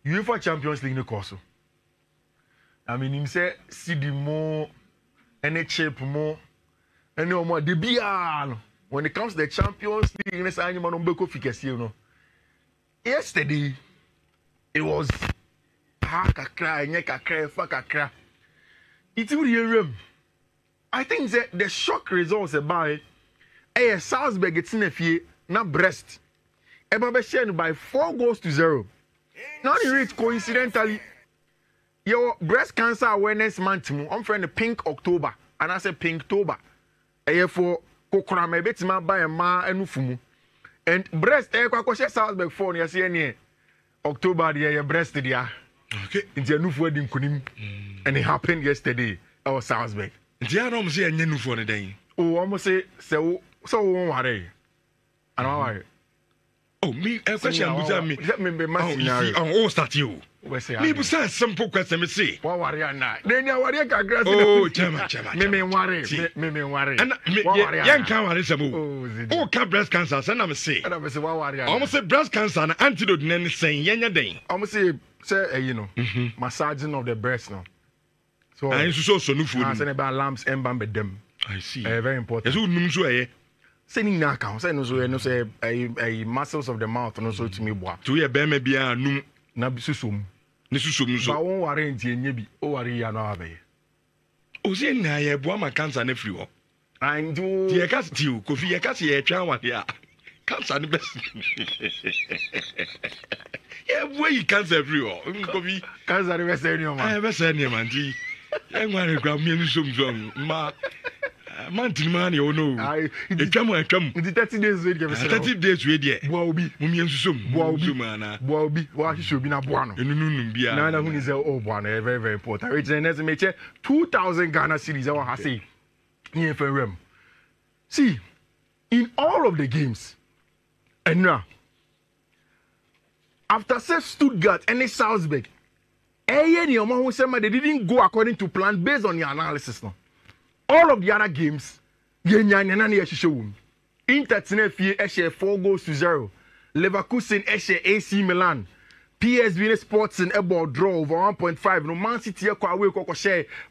UEFA Champions League no course. I mean, him say see the more any shape more any more the BR when it comes to the Champions League in this animal on Beko Fikesi, you know. Yesterday it was kakra nyeka kra fa kakra. It will room. I think that the shock results about Salzburg it's in a fee na Brest. Eba be shared by 4-0. Now the rate coincidentally your breast cancer awareness month I'm friend Pink October and I say Pinktober. For kokora me betima buy ma enufumu. And breast kwa share Salzburg phone ya see any October the breast dia. Okay. Into enufu wedding kunim. And it happened yesterday at Salzburg. Dia no say enye nufu on den. Oh, almost say so won worry. I don't worry. Oh, me a question me. Let me be my scenario. Oh, start you. Me be say simple question me say. What worry na? Then you worry ka grass. Oh, chama. Me worry. And yan can worry sabo. Oh, ka breast cancer say na me say. And I say what worry. Almost say breast cancer na antidote na say yenya den. Almost say you know, massaging of the breast now. So I so nufu. I say about lamps and bam them. I see. Very important. Yes, num so saying na account say no say a muscles of the mouth no so to me boa to ye be me bia num na bisusum ne susum so ba won ware ntie nye bi o ware ya no abaye o se na ye boa ma cancer na free ho and do ye ka tiu kofi ye ka se ye twa wade a cancer ne best ye boa yi cancer free ho kofi cancer ne best any man best any man ti e ngware kwa mi nusum ma Mountain man, you know. It come. The 30 days wait. 30 days wait. Yeah. Boabi. Mumian sum. Boabi. What should be na buano. Nana who is buano. Very very important. It's an estimate 2,000 Ghana cedis. I want to say. Here for rem. See, in all of the games, and now after say Stuttgart and Salzburg, they didn't go according to plan based on your analysis now. All of the other games, Inter Tenerife 4-0. Leverkusen AC Milan. PSV Sports in a ball draw over 1.5. No Man City share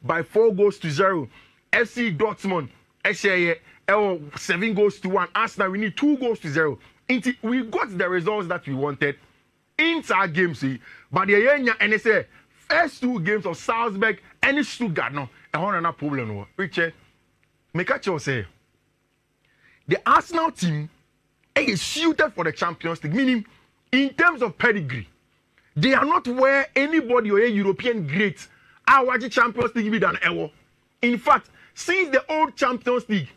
by 4-0. FC Dortmund 7-1. Arsenal we need 2-0. We got the results that we wanted in our games, but the and they say first 2 games of Salzburg and Stuttgart no. I want another problem. Richard, make a say the Arsenal team is suited for the Champions League, meaning in terms of pedigree, they are not where anybody or a European great are watching Champions League than ever. In fact, since the old Champions League,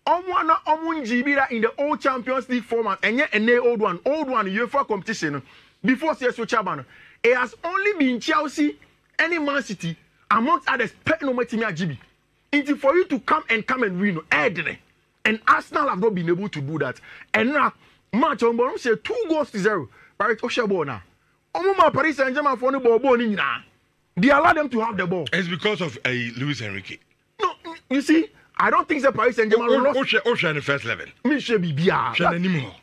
in the old Champions League format, and yet an old one UEFA competition before CSO Chabano, it has only been Chelsea and Man City. Amongst others, for you to come and win, and Arsenal have not been able to do that. And now, match on bottom say 2-0. Paris Oshabona. Paris Saint-Germain for the ball. They allow them to have the ball. It's because of Luis Enrique. No, you see, I don't think the Paris Saint-Germain lost. Osha in the first 11.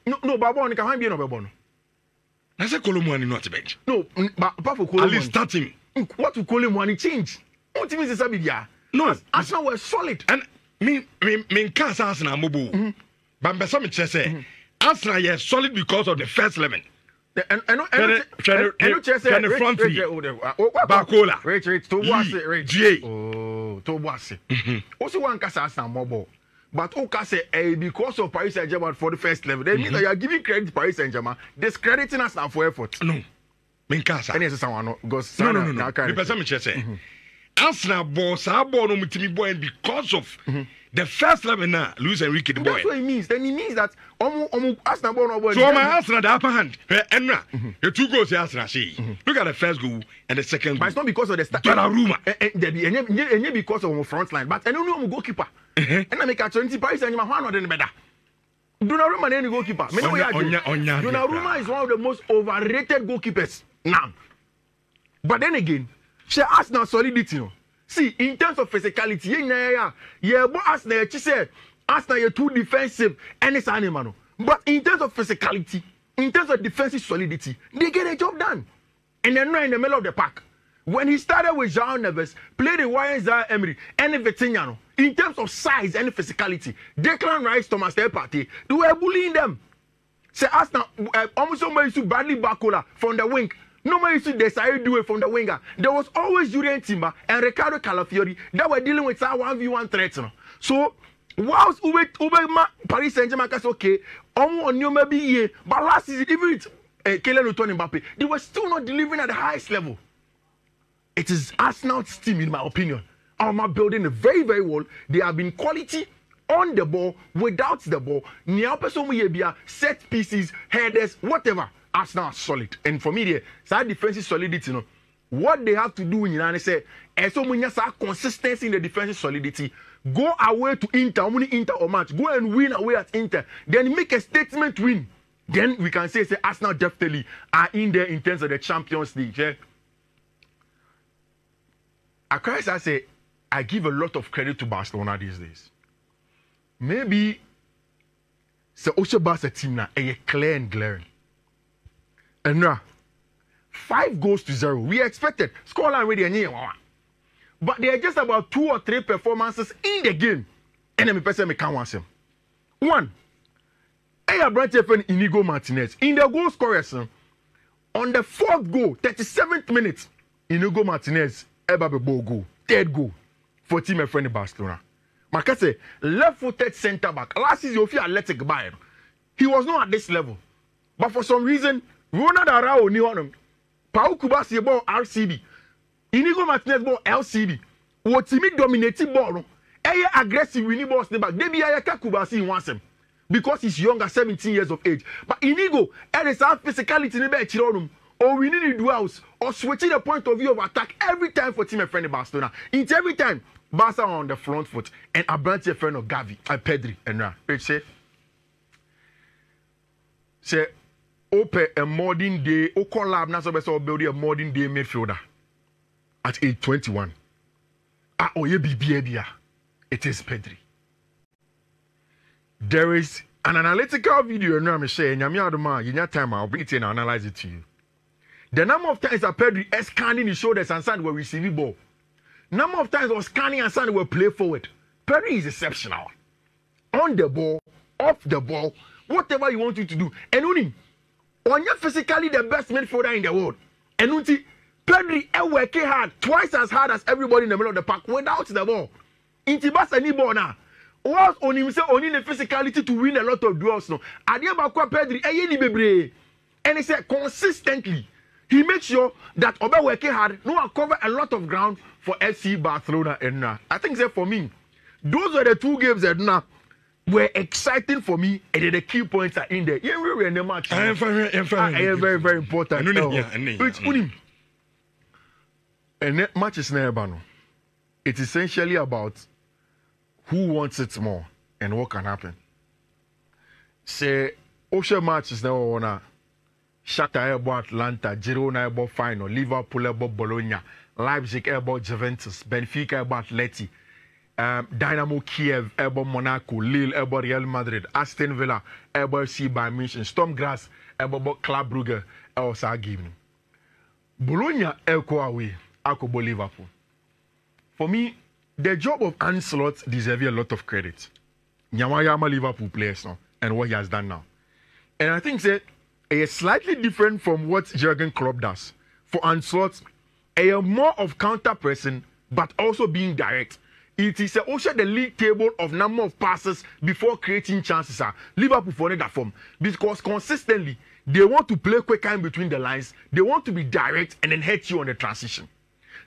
No, Babon can't be no Babon. I said Colomwani not a bench. No, but for Colomwani. At least start him. What to call him when he change? What team is Sabidia? No, Arsenal were solid. And me can't Arsenal mobile. But some say Arsenal is solid because of the first 11. And front three. Bakola. Tobase. Also one cast Arsenal mobile. But Okase because of Paris Saint-Germain for the first 11. They mean that you are giving credit to Paris Saint-Germain, discrediting Arsenal for effort. No. Minkasa. Any someone goes no. Because I'm just saying. Arsenal boss, our boy no mutimi boy, and because of the first 11 now, Luis Enrique the boy. That's what it means. Then it means that Arsenal boy no boy. So my Arsenal the upper hand. Enra, the 2 goals Arsenal see. Look at the first goal and the second goal. But it's not because of the start. Donnarumma. And because of our front line. But I don't know goalkeeper. And I make a 20 Paris Saint-Germain one than better. Donnarumma is the goalkeeper. Donnarumma is one of the most overrated goalkeepers now. But then again, she Arsenal solidity. No? See, in terms of physicality, Arsenal is too defensive and it's animal. But in terms of physicality, in terms of defensive solidity, they get a job done. and then in the middle of the pack. When he started with Jean Neves, played the Zaire Emery, and Vitinha, in terms of size and physicality, Declan Rice, Thomas Partey, they were bullying them. Say, Arsenal, almost somebody used to Bradley Barcola from the wing. Nobody used to decide do it from the winger. There was always Julian Timber and Ricardo Calafiori that were dealing with our 1v1 threats. So, whilst Paris Saint-Germain was okay, on you maybe, but last season, even Kylian Mbappe, they were still not delivering at the highest level. It is Arsenal's team, in my opinion. Arsenal building very, very well. They have been quality on the ball, without the ball. Set pieces, headers, whatever. Arsenal are solid. And for me, the defensive solidity, what they have to do in say, consistency in the defensive solidity. Go away to Inter, or match. Go and win away at Inter. Then make a statement win. Then we can say Arsenal definitely are in there in terms of the Champions League. Yeah? I say, I give a lot of credit to Barcelona these days. Maybe the Osha Barca team now is clear and glaring. And now, 5-0. We expected scoreline ready and but there are just about 2 or 3 performances in the game. And then me can't watch them. One, Inigo Martinez in the goal scorers on the 4th goal, 37th minute, Inigo Martinez. Goal, 3rd goal for team my friend in Barcelona. Makase left-footed centre back. Last season, you feel athletic Bayern. He was not at this level, but for some reason, Ronald Araujo knew him. Pau Kubasi ball RCB, Inigo Martinez ball LCB. What team dominating ball? Eye aggressive winning balls the back. Debi Ayaka Kubasi wants him because he's younger, 17 years of age. But Inigo, there is a physicality in the back. Or we need to do house or switching the point of view of attack every time for team a friend in Barcelona. It's every time Barca on the front foot and a branch a friend of Gavi and Pedri and now. Say open a modern day o collab na so be so build a modern day midfielder at age 21. It is Pedri. There is an analytical video and I'm saying you time I'll bring it in and analyze it to you. The number of times that Pedri is scanning his shoulders and Sand were receiving ball. Number of times was scanning and Sand were play forward. Pedri is exceptional. On the ball, off the ball, whatever you want you to do. And on you're physically the best midfielder in the world. And Pedri is working hard, twice as hard as everybody in the middle of the park without the ball. Intibas any ball now. Was on himself only the physicality to win a lot of duels. No, Adiabakwa Pedri, and he said consistently. He makes sure that Oba working hard, no one cover a lot of ground for FC Barcelona and now. I think that for me, those are the 2 games that now were exciting for me, and the key points are in there. Yeah, we were in the match. I am very, very important. And that match is never. It's essentially about who wants it more and what can happen. Say, Osha match is never one. Shakhtar about Atlanta, Girona about final, Liverpool about Bologna, Leipzig about Juventus, Benfica about Atleti, Dynamo Kiev about Monaco, Lille about Real Madrid, Aston Villa about Bayern Munich, Stormgrass about Club Brugge also given. Bologna elko away, Akobo Liverpool. For me, the job of Ancelotti deserves a lot of credit. Yamal Liverpool players now and what he has done now. And I think that is slightly different from what Jurgen Klopp does. For Ancelotti, more of counter pressing, but also being direct. It is also the league table of number of passes before creating chances. Liverpool for that form because consistently they want to play quick in between the lines. They want to be direct and then hit you on the transition.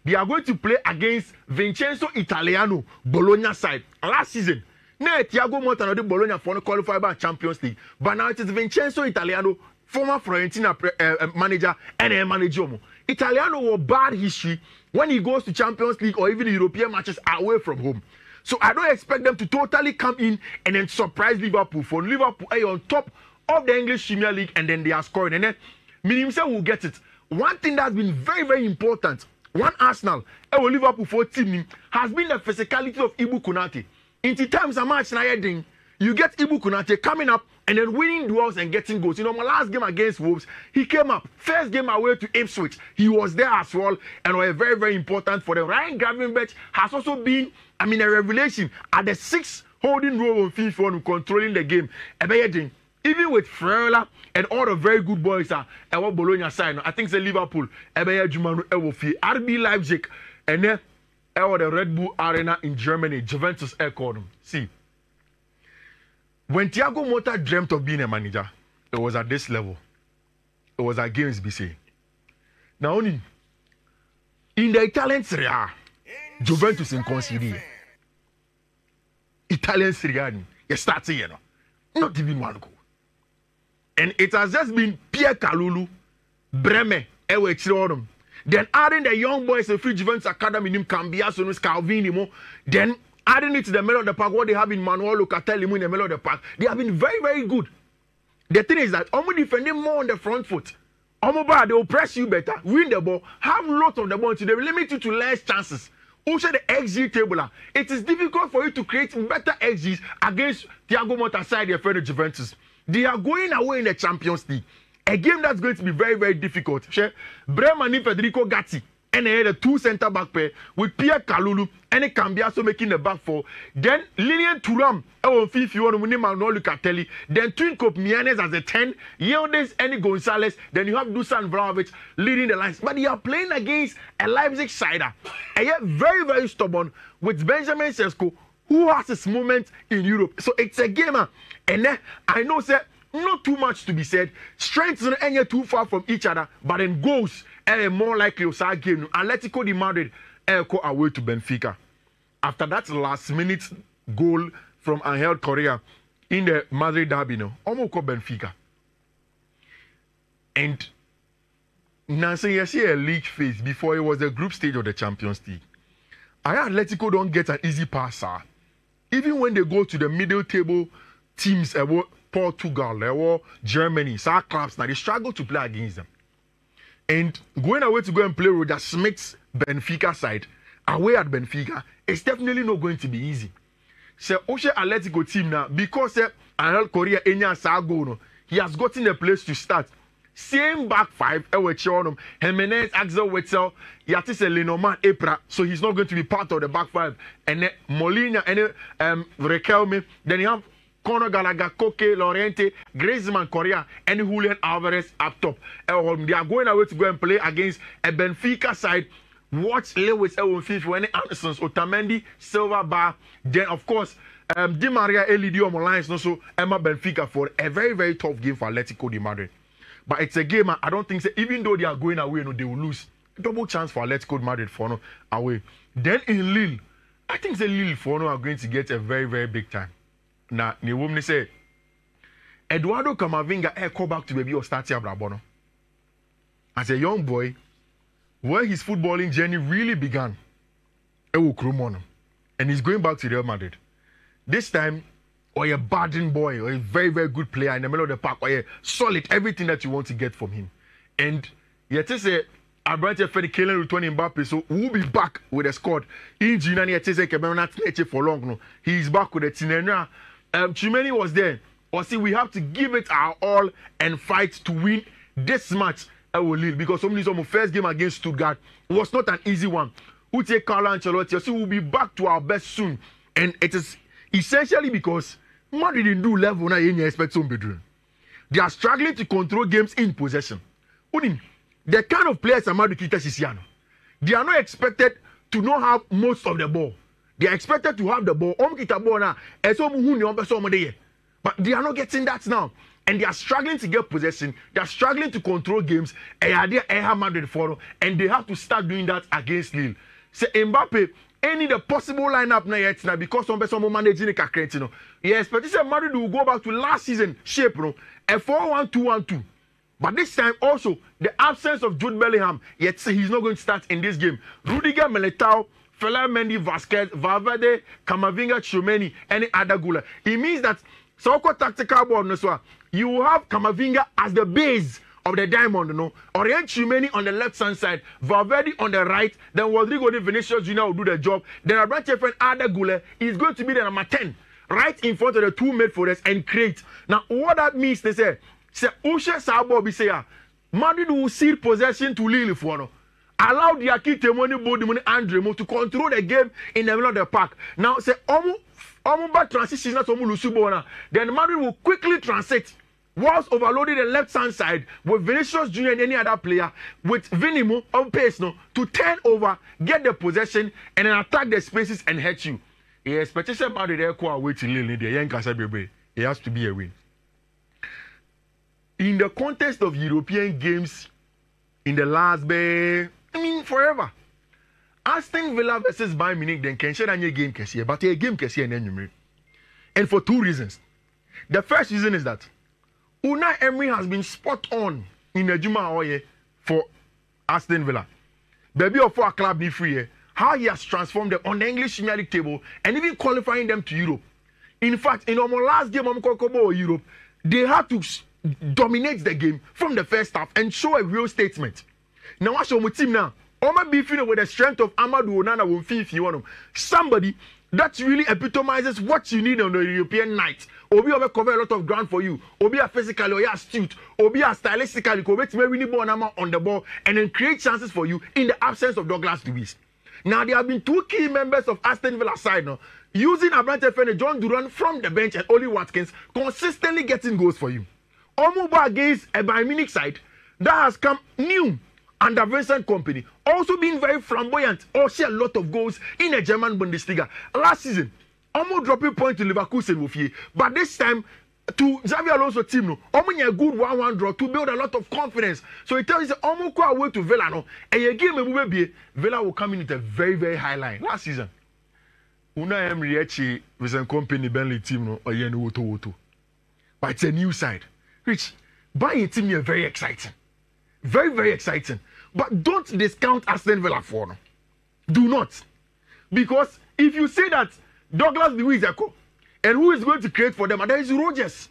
They are going to play against Vincenzo Italiano, Bologna side last season. Now Thiago Motta de Bologna for the qualified by Champions League, but now it is Vincenzo Italiano, former Fiorentina manager and manager. Italiano will bad history when he goes to Champions League or even European matches away from home. So I don't expect them to totally come in and then surprise Liverpool. For Liverpool on top of the English Premier League and then they are scoring. And then himself will get it. One thing that's been very, very important, one Arsenal, Liverpool for team has been the physicality of Ibu Konate. In the times a match you get Ibu Konate coming up and then winning duels and getting goals. You know, my last game against Wolves, he came up. First game away to Ipswich, he was there as well, and was very, very important for them. Ryan Gravenberch has also been, a revelation at the 6th holding role on FIFA, controlling the game. Even with Freula and all the very good boys are Bologna side. I think it's Liverpool, RB Leipzig, and then the Red Bull Arena in Germany, Juventus called them. See, when Thiago Motta dreamt of being a manager, it was at this level. It was at Games BC. Now, only in the Italian Serie A, Juventus in Consiglio. Italian Serie A, you start saying, not even one goal. And it has just been Pierre Kalulu, Bremen, Ewe Chirodum. Then adding the young boys, the Free Juventus Academy, Cambiaso, Scalvini, then adding it to the middle of the park, what they have in Manuel Locatelli in the middle of the park, they have been very, very good. The thing is that Omo defending more on the front foot. Omo, they will press you better, win the ball, have lots of the ball, so they will limit you to less chances. Also, the XG table, it is difficult for you to create better XGs against Thiago Motta's side, their friend Juventus. They are going away in the Champions League. A game that's going to be very, very difficult. Bremen and Federico Gatti, and the two centre-back pair with Pierre Kalulu and Cambiaso making the back four. Then Lilian Thuram, Manuel Locatelli. Then Twin Cop Mianes as a 10. Yildiz and Gonzalez. Then you have Dusan Vlahovic leading the lines. But you are playing against a Leipzig sider. And yet very, very stubborn with Benjamin Sesko, who has his moment in Europe. So it's a game. And then I know, sir, not too much to be said. Strengths are too far from each other, but in goals, more likely to game. Atletico de Madrid go away to Benfica. After that last-minute goal from Angel Correa in the Madrid derby, almost go Benfica. And Nancy, you see a league phase before it was the group stage of the Champions League. Atletico don't get an easy passer. Even when they go to the middle table teams, Portugal, Germany, clubs, now they struggle to play against them. And going away to go and play Roger Smith's Benfica side, away at Benfica, it's definitely not going to be easy. So, Oshe Atletico team now, because Angel Correa Enya Sago, he has gotten a place to start. Same back five, Jimenez, Axel Wetzel, Yatis Lenormand, Epra, so he's not going to be part of the back five. And then Molina, and Riquelme, then you have Conor Gallagher, Koke, Lorente, Griezmann, Correa, and Julian Alvarez up top. They are going away to go and play against a Benfica side. Watch Lewis, Fiifi-Manfred, Andersons, Otamendi, Silva, Bar. Then, of course, Di Maria, Elidio, Molines, also Emma Benfica for a very, very tough game for Atletico de Madrid. But it's a game, I don't think, so, even though they are going away, they will lose. Double chance for Atletico de Madrid for away. Then in Lille, I think the Lille for are going to get a very, very big time. Now, the woman say, Eduardo Camavinga call back to baby or start here, Brabono. As a young boy, where his footballing journey really began, and he's going back to Real Madrid. This time, or a budding boy, or a very, very good player in the middle of the park, or a solid, everything that you want to get from him. And yet, say, Abrante Fede Kylian returning Mbappe, so we'll be back with a squad. In Jinani, yet say, Kebenat for long. No, he's back with the team. Chimeni was there. Or see, we have to give it our all and fight to win this match. Because some first game against Stuttgart was not an easy one. We take Carlo Ancelotti, so we'll be back to our best soon. And it is essentially because Madrid didn't do level now in expect some bedroom. They are struggling to control games in possession. The kind of players Amadou Kita Sisiano, they are not expected to not have most of the ball. They are expected to have the ball. But they are not getting that now. And they are struggling to get possession. They are struggling to control games. And they have to start doing that against Lille. So Mbappe, any the possible lineup now yet now because some managing a yes, but this is Madrid will go back to last season shape, a 4-1-2-1-2. But this time also the absence of Jude Bellingham, yet he's not going to start in this game. Rudiger, Militao, Fela Mendy, Vasquez, Valverde, Camavinga, Tchouameni, and Adagula. It means that Soko tactical ball, you will have Camavinga as the base of the diamond, Orient Tchouameni on the left-hand side, Valverde on the right, then Rodrigo de Vinicius Jr. will do the job. Then Abrante Adagula is going to be the number 10. right in front of the 2 midfielders and create. Now, what that means, they say Ushe Sabo be say, Madrid will cede possession to Lille for no. Allow the Akite money, Bodimoni, Andre to control the game in the middle of the park. Now, say, back transition, not Lusubo. Then Madrid will quickly transit. Whilst overloading the left-hand side with Vinicius Jr. and any other player, with Vinimo on pace to turn over, get the possession, and then attack the spaces and hurt you. The expectation about the Echo waiting Lille, the young Casabibre, it has to be a win. In the context of European games, in the last forever. Aston Villa versus Bayern Munich, then can share a game, but a game and for 2 reasons. The first reason is that Unai Emery has been spot on in the Juma Oye for Aston Villa. Baby of our club be free. How he has transformed them on the English Premier League table and even qualifying them to Europe. In fact, in our last game of Europe, they had to dominate the game from the first half and show a real statement. Now, what's your team now? Oma be feeling with the strength of Amadou Onana will Fiifi-Manfred. Somebody that really epitomizes what you need on the European night. Obi will cover a lot of ground for you. Obi are physically or astute. Obi are stylistically on the ball and then create chances for you in the absence of Douglas Luiz. Now there have been 2 key members of Aston Villa side now using Abrante Fene, John Duran from the bench and Oli Watkins consistently getting goals for you. Omuba against a Bayern Munich side that has come new under Vincent Kompany, also being very flamboyant, also a lot of goals in the German Bundesliga. Last season, almost dropping point to Leverkusen with you, but this time to Xavi Alonso team, no, almost a good 1-1 draw to build a lot of confidence. So it tells you almost go away to Villa, no, and you give me Villa will come in at a very, very high line. Last season, Unai Emery actually Vincent Kompany Burnley team, no, or you know, but it's a new side. Rich, Bayern team is very exciting. Very, very exciting. But don't discount Aston Villa for no. Do not. Because if you say that Douglas Luiz Echo and who is going to create for them, and there is Rodgers.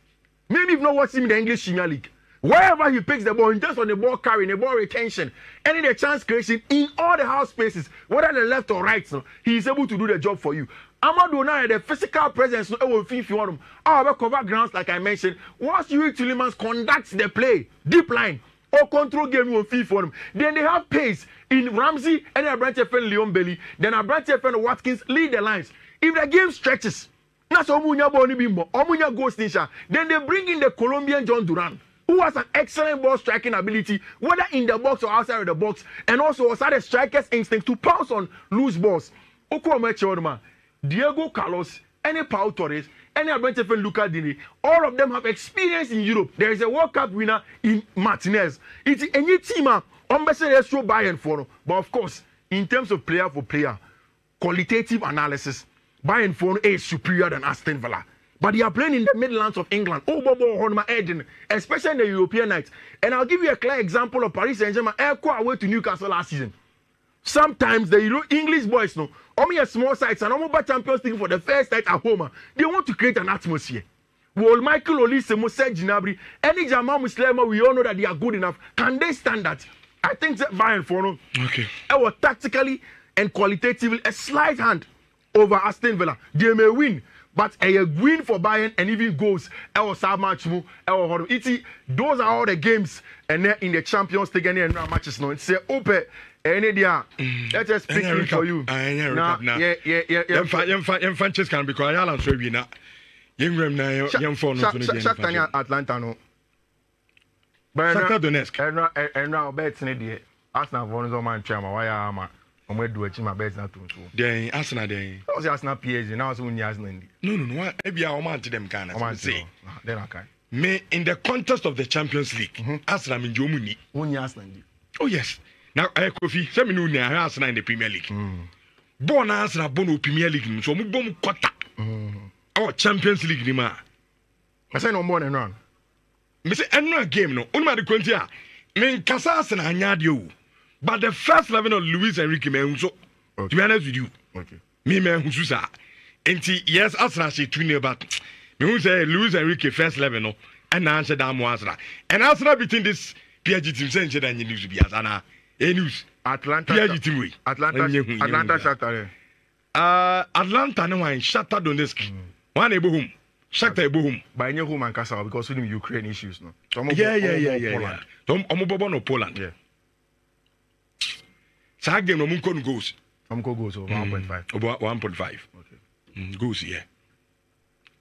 Maybe you've not watched him in the English Premier League. Wherever he picks the ball, just on the ball carrying, the ball retention, any the chance creation in all the house spaces, whether the left or right, so he is able to do the job for you. Amadou Onana, the physical presence, will cover grounds like I mentioned. Once you Tillemans conducts the play, deep line, or control game will fee for them. Then they have pace in Ramsey and Abrante Fen Leon Bailey. Then Abrante Fen Watkins lead the lines. If the game stretches, that's Omunya Boni Bimbo, Omunya Ghost Nisha. Then they bring in the Colombian John Duran, who has an excellent ball striking ability, whether in the box or outside of the box, and also has had a striker's instinct to pounce on loose balls. Diego Carlos, any Pau Torres, any Abrante Fen Luca Dini, all of them have experience in Europe. There is a World Cup winner in Martinez. It's any team on Bayern for, but of course, in terms of player for player, qualitative analysis, Bayern for is superior than Aston Villa. But they are playing in the Midlands of England. Especially in the European night. And I'll give you a clear example of Paris Saint-Germain away to Newcastle last season. Sometimes the English boys, no, only a small sites and almost Champions League for the first night at home. They want to create an atmosphere. Well, Michael Olise, Mose Ginabri, any Jamal Muslima, we all know that they are good enough. Can they stand that? I think that Bayern for no. Okay. It was tactically and qualitatively a slight hand over Aston Villa. They may win, but a win for Bayern and even goals. Those are all the games and then in the Champions League and matches now. It's open. Any dia, let's just speak for you. Yeah. Chess can be quiet and so we na. Young phone no Atlanta no. Shakhtar Donetsk. And now bets in the Arsenal for no man chama. Why am I? I'm going to do a chima bets not to. Then Arsenal then. I was Arsenal PSG now so we Arsenal. No. Maybe our man to them can say. Then I can. Me in the context of the Champions League, Arsenal in Germany. Only Arsenal. Oh yes. Now, Kofi, some new near Arsenal in the Premier League. Born Arsenal, Bono Premier League, so we bomb quarter. Our Champions League, Nima. I say no more than run. Miss Enna game, no, only the Quintia. Men Casas and Anyadio. But the first 11 of Luis Enrique Menzo, to be honest with you, me, man, who's that? And yes, Arsenal say 2-0, but me who say Luis Enrique first 11, and answer Damo Arsenal. And Arsenal between this PSG team, saying that you need to be Asana. News. Atlanta Shakhtar. Atlanta no one Shakhtar Donetsk. One ebo home. Shakhtar ebo home. By any home and Kasa because of the Ukraine issues, no. Yeah. Omo no Poland. Yeah. Sa game no mun goals. Goals over 1.5. Over 1.5. Okay. Goals yeah.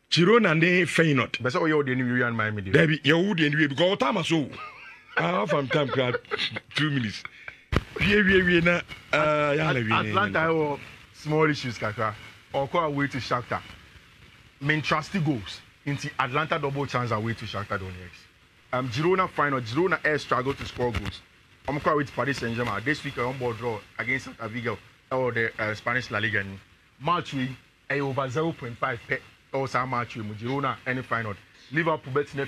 Girona and Feyenoord. But so you the new Real Madrid. Debbie, you would anyway because time so. From time 2 minutes. We na Atlanta have small issues kaka. Or go away to Shakhtar. Main trusty goals into Atlanta double chance away to Shakhtar Donetsk. Girona final. Girona air struggle to score goals. I'm going with Paris Saint-Germain. This week on board draw against Celta Vigo or the Spanish La Liga. Match we over 0.5 pet or some match with Girona any final. Liverpool bet in